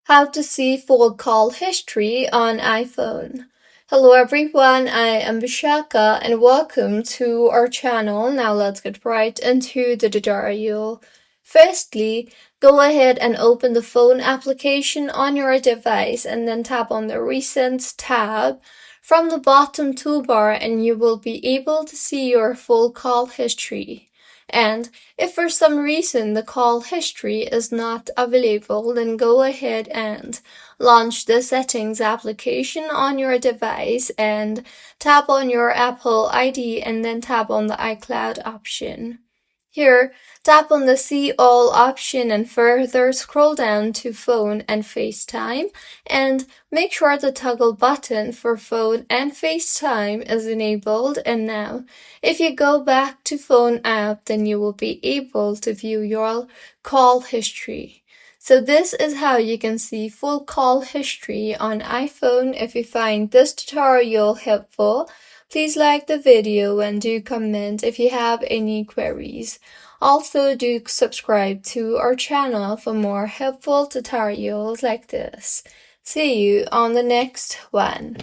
How to see full call history on iPhone. Hello everyone, I am Vishaka and welcome to our channel. Now let's get right into the tutorial. Firstly, go ahead and open the phone application on your device and then tap on the Recent tab from the bottom toolbar and you will be able to see your full call history. And if for some reason the call history is not available, then go ahead and launch the Settings application on your device and tap on your Apple ID and then tap on the iCloud option. Here, tap on the See All option and further scroll down to Phone and FaceTime and make sure the toggle button for Phone and FaceTime is enabled. And now, if you go back to Phone app, then you will be able to view your call history. So this is how you can see full call history on iPhone. If you find this tutorial helpful, please like the video and do comment if you have any queries. Also, do subscribe to our channel for more helpful tutorials like this. See you on the next one.